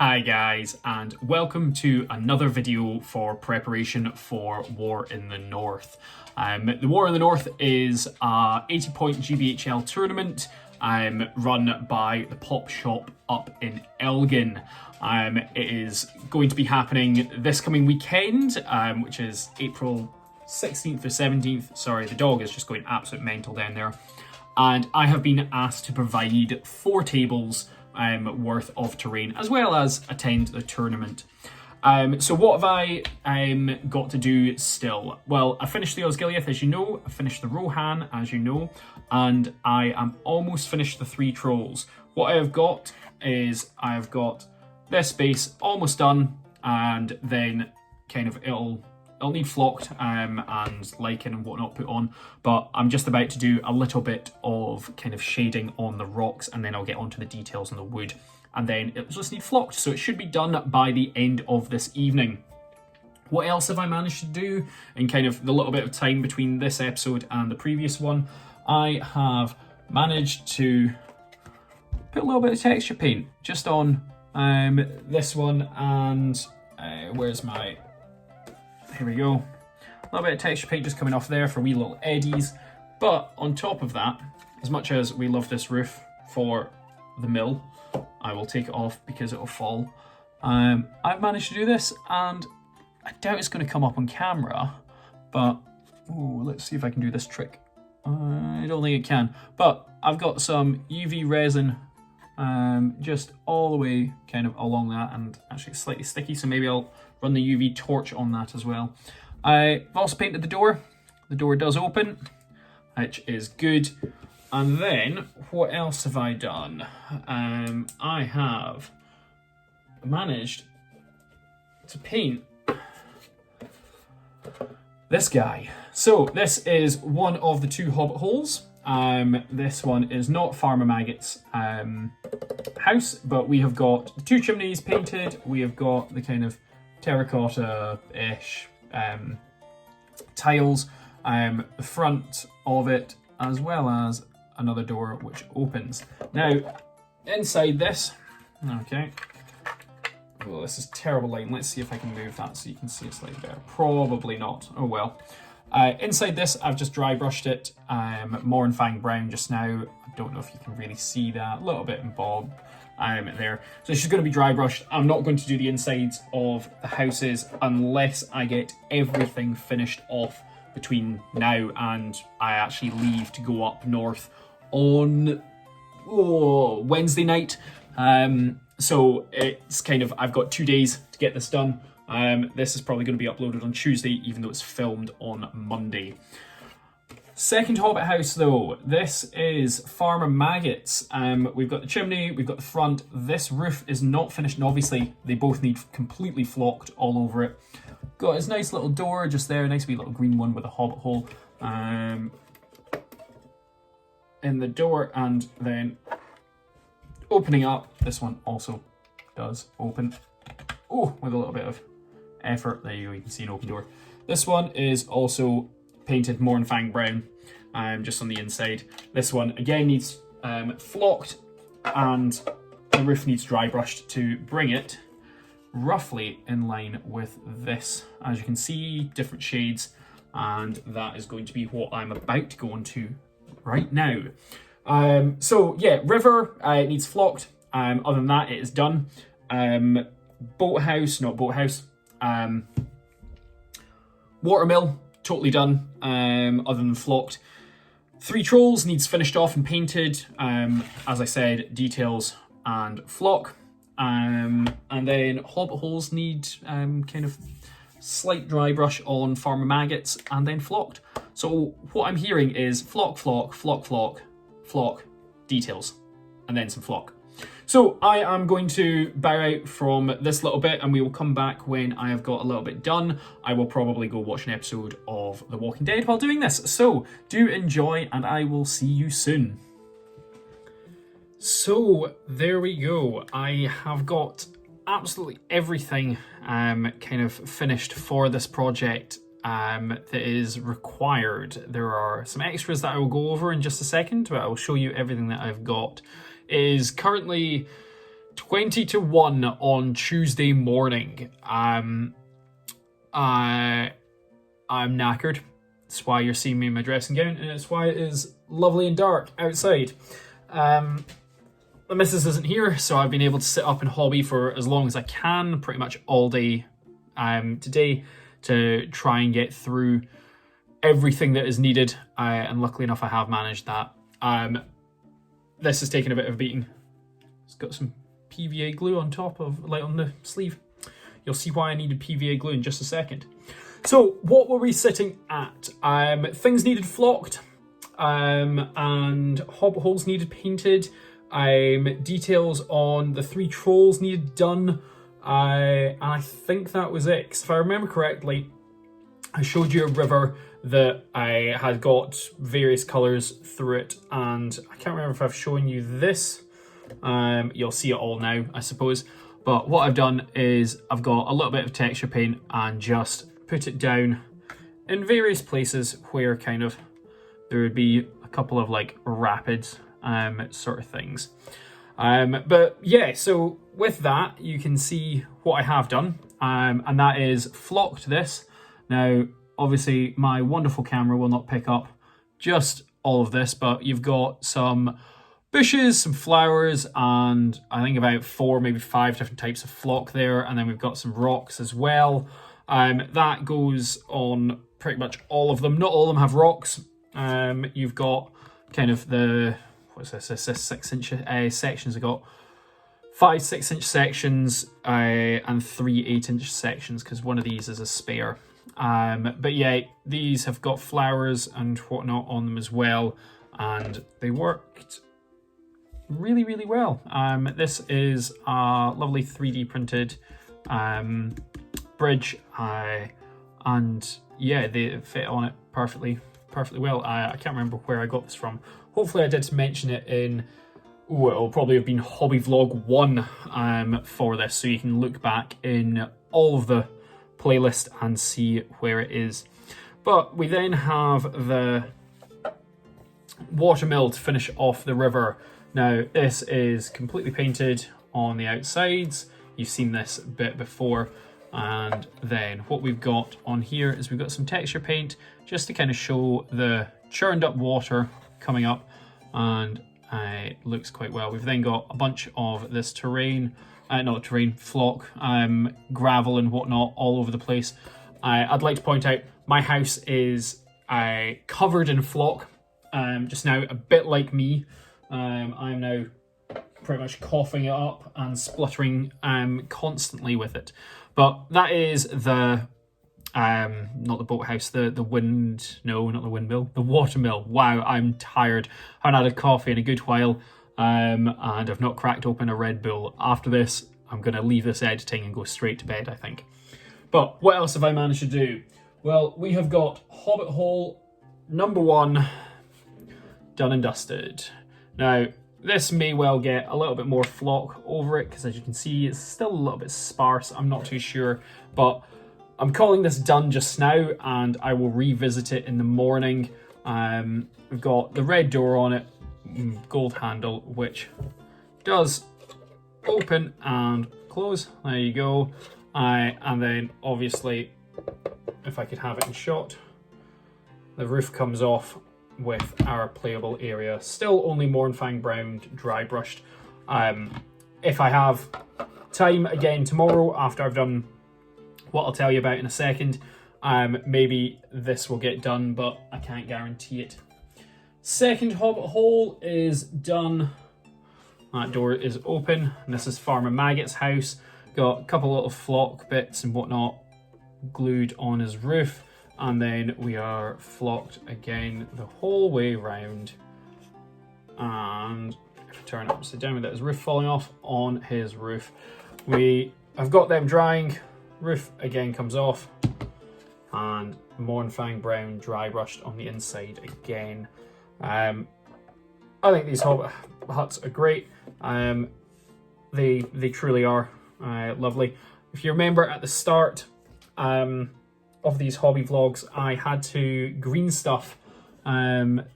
Hi guys, and welcome to another video for preparation for War in the North. The War in the North is a 80-point GBHL tournament run by the Pop Shop up in Elgin. It is going to be happening this coming weekend, which is April 16th or 17th. Sorry, the dog is just going absolute mental down there. And I have been asked to provide 4 tables worth of terrain, as well as attend the tournament. So what have I got to do still? Well, I finished the Osgiliath, as you know, I finished the Rohan, as you know, and I am almost finished the 3 trolls. What I have got is, I have got this base almost done, and then kind of it'll need flocked and lichen and whatnot put on, but I'm just about to do a little bit of kind of shading on the rocks, and then I'll get onto the details on the wood, and then it'll just need flocked, so it should be done by the end of this evening. What else have I managed to do in kind of the little bit of time between this episode and the previous one? I have managed to put a little bit of texture paint just on this one, and where's my... Here we go. A little bit of texture paint just coming off there for wee little eddies. But on top of that, as much as we love this roof for the mill, I will take it off because it will fall. I've managed to do this, and I doubt it's going to come up on camera, but let's see if I can do this trick. I don't think it can, but I've got some UV resin just all the way kind of along that, and actually it's slightly sticky, so maybe I'll run the UV torch on that as well. I've also painted the door. The door does open, which is good. And then what else have I done? I have managed to paint this guy. So this is one of the 2 hobbit holes. This one is not Farmer Maggot's house, but we have got the 2 chimneys painted. We have got the kind of terracotta-ish tiles, the front of it, as well as another door which opens. Now, inside this, okay, well, this is terrible lighting. Let's see if I can move that so you can see it slightly better. Probably not. Oh well. Inside this, I've just dry brushed it Mournfang brown just now. I don't know if you can really see that. A little bit in bob there. So it's just going to be dry brushed. I'm not going to do the insides of the houses unless I get everything finished off between now and I actually leave to go up north on Wednesday night. So it's kind of, I've got 2 days to get this done. This is probably going to be uploaded on Tuesday, even though it's filmed on Monday. Second hobbit house though, this is Farmer Maggot's. We've got the chimney, we've got the front. This roof is not finished, and obviously they both need completely flocked all over it. Got his nice little door just there, nice wee little green one with a hobbit hole in the door, and then opening up, this one also does open. Oh, with a little bit of effort. There you go, you can see an open door. This one is also painted Mournfang brown, just on the inside. This one again needs flocked, and the roof needs dry brushed to bring it roughly in line with this. As you can see, different shades, and that is going to be what I'm about to go into right now. So yeah, river needs flocked. Other than that, it is done. Boathouse, not boathouse. Watermill, totally done, other than flocked. 3 trolls needs finished off and painted. As I said, details and flock. And then hobbit holes need kind of slight dry brush on Farmer Maggot's, and then flocked. So what I'm hearing is flock, flock, flock, flock, flock, details, and then some flock. So I am going to bow out from this little bit, and we will come back when I have got a little bit done. I will probably go watch an episode of The Walking Dead while doing this. So do enjoy, and I will see you soon. So there we go. I have got absolutely everything kind of finished for this project that is required. There are some extras that I will go over in just a second, but I will show you everything that I've got. It is currently 20 to 1 on Tuesday morning. I'm knackered. That's why you're seeing me in my dressing gown, and it's why it is lovely and dark outside. The missus isn't here, so I've been able to sit up and hobby for as long as I can, pretty much all day today, to try and get through everything that is needed, and luckily enough I have managed that. This has taken a bit of a beating. It's got some PVA glue on top of, like, on the sleeve. You'll see why I needed PVA glue in just a second. So what were we sitting at? Things needed flocked, and hobbit holes needed painted. Details on the 3 trolls needed done, and I think that was it. 'Cause if I remember correctly, I showed you a river that I had got various colours through it, and I can't remember if I've shown you this. You'll see it all now, I suppose. But what I've done is I've got a little bit of texture paint and just put it down in various places where kind of there would be a couple of like rapids sort of things. But yeah, so with that, you can see what I have done, and that is flocked this. Now, obviously, my wonderful camera will not pick up just all of this, but you've got some bushes, some flowers, and I think about 4, maybe 5 different types of flock there, and then we've got some rocks as well. That goes on pretty much all of them. Not all of them have rocks. You've got kind of the, what's this? This is 6-inch sections. I've got 5 6-inch sections and 3 8-inch sections, because one of these is a spare. But yeah, these have got flowers and whatnot on them as well, and they worked really, really well. This is a lovely 3D printed bridge, and yeah, they fit on it perfectly well. I can't remember where I got this from. Hopefully I did mention it in, it'll probably have been Hobby Vlog 1 for this, so you can look back in all of the playlist and see where it is. But we then have the watermill to finish off the river. Now, this is completely painted on the outsides. You've seen this bit before. And then what we've got on here is we've got some texture paint just to kind of show the churned up water coming up, and it looks quite well. We've then got a bunch of this terrain, flock, gravel and whatnot all over the place. I'd like to point out my house is covered in flock just now, a bit like me. I'm now pretty much coughing it up and spluttering constantly with it. But that is the, not the boathouse, the wind, no, not the windmill, the watermill. Wow, I'm tired. I haven't had a coffee in a good while, and I've not cracked open a Red Bull. After this, I'm going to leave this editing and go straight to bed, I think. But what else have I managed to do? Well, we have got Hobbit Hole number 1 done and dusted. Now, this may well get a little bit more flock over it, because as you can see, it's still a little bit sparse. I'm not too sure, but I'm calling this done just now, and I will revisit it in the morning. We've got the red door on it, gold handle, which does open and close. There you go. And then obviously, if I could have it in shot, the roof comes off with our playable area. Still only Mornfang browned, dry brushed. If I have time again tomorrow after I've done what I'll tell you about in a second, maybe this will get done, but I can't guarantee it. Second Hobbit Hole is done. That door is open, and this is Farmer Maggot's house. Got a couple little flock bits and whatnot glued on his roof. And then we are flocked again the whole way round. And if I turn it upside down without his roof falling off on his roof. I've got them drying. Roof again comes off. And Mornfang brown dry brushed on the inside again. I think these Hobbit huts are great. They truly are lovely. If you remember at the start, of these hobby vlogs, I had to green stuff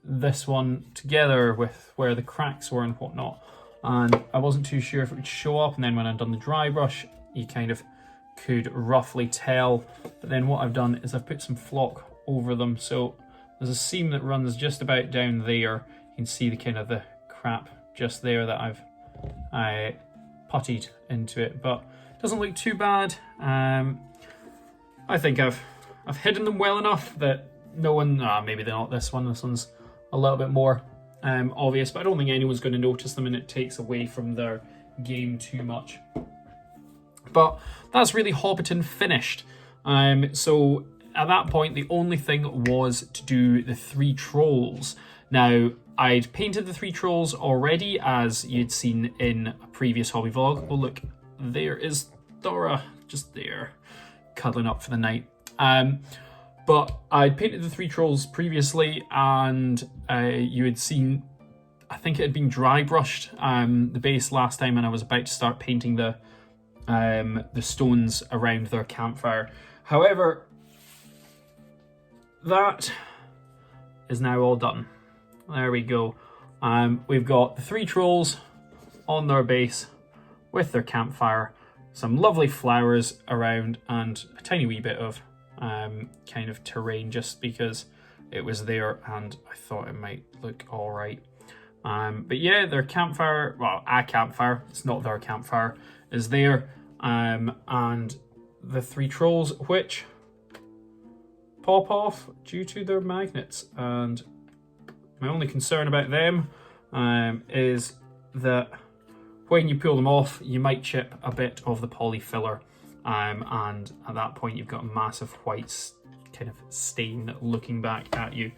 this one together with where the cracks were and whatnot. and I wasn't too sure if it would show up, and then when I'd done the dry brush, you kind of could roughly tell. But then what I've done is I've put some flock over them, so there's a seam that runs just about down there. You can see the kind of the crap just there that I've puttied into it, but it doesn't look too bad. I think I've hidden them well enough that no one, maybe they're not this one. This one's a little bit more obvious, but I don't think anyone's going to notice them, and it takes away from their game too much. But that's really Hobbiton finished. So at that point, the only thing was to do the 3 trolls. Now, I'd painted the 3 trolls already, as you'd seen in a previous hobby vlog. Oh look, there is Dora, just there, cuddling up for the night. But I'd painted the 3 trolls previously, and you had seen, I think it had been dry brushed the base last time, and I was about to start painting the stones around their campfire. However, that is now all done. There we go. We've got the 3 trolls on their base with their campfire, some lovely flowers around, and a tiny wee bit of kind of terrain just because it was there and I thought it might look all right. But yeah, their campfire, well, a campfire, it's not their campfire, is there. And the 3 trolls, which pop off due to their magnets. And my only concern about them is that when you pull them off, you might chip a bit of the poly filler. And at that point, you've got a massive white kind of stain looking back at you.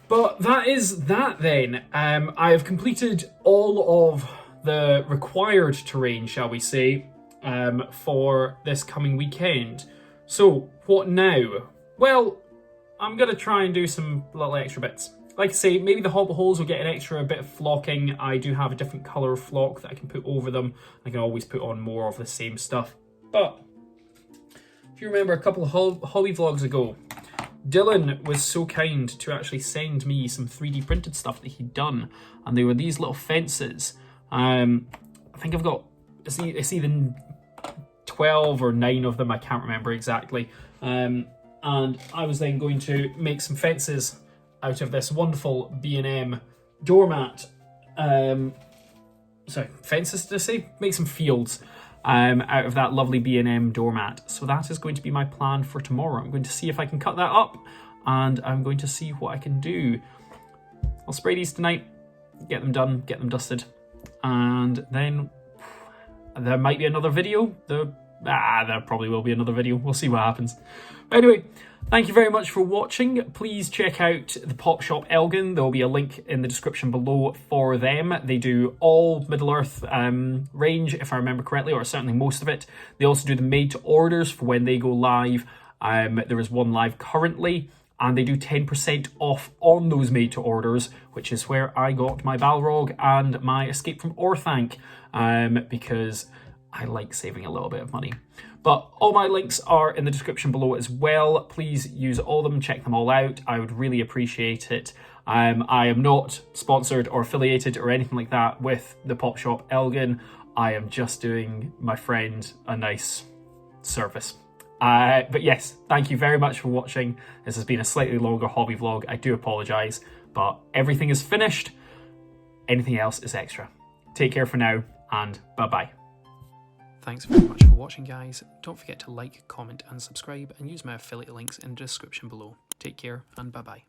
But that is that then. I have completed all of the required terrain, shall we say, for this coming weekend. So what now? Well, I'm going to try and do some little extra bits. Like I say, maybe the hobble holes will get an extra bit of flocking. I do have a different colour of flock that I can put over them. I can always put on more of the same stuff. But if you remember a couple of hobby vlogs ago, Dylan was so kind to actually send me some 3D printed stuff that he'd done. And they were these little fences. I think I've got, it's either 12 or 9 of them, I can't remember exactly. And I was then going to make some fences out of this wonderful B&M doormat. Sorry, fences did I say? Make some fields out of that lovely B&M doormat. So that is going to be my plan for tomorrow. I'm going to see if I can cut that up, and I'm going to see what I can do. I'll spray these tonight, get them done, get them dusted, and then there might be another video. There probably will be another video. We'll see what happens. But anyway, thank you very much for watching. Please check out the Pop Shop Elgin. There will be a link in the description below for them. They do all Middle-earth range, if I remember correctly, or certainly most of it. They also do the made-to-orders for when they go live. There is one live currently, and they do 10% off on those made-to-orders, which is where I got my Balrog and my Escape from Orthanc, because I like saving a little bit of money. But all my links are in the description below as well. Please use all of them, check them all out. I would really appreciate it. I am not sponsored or affiliated or anything like that with the Pop Shop Elgin. I am just doing my friend a nice service. But yes, thank you very much for watching. This has been a slightly longer hobby vlog. I do apologise, but everything is finished. Anything else is extra. Take care for now, and bye-bye. Thanks very much for watching, guys. Don't forget to like, comment and subscribe, and use my affiliate links in the description below. Take care and bye-bye.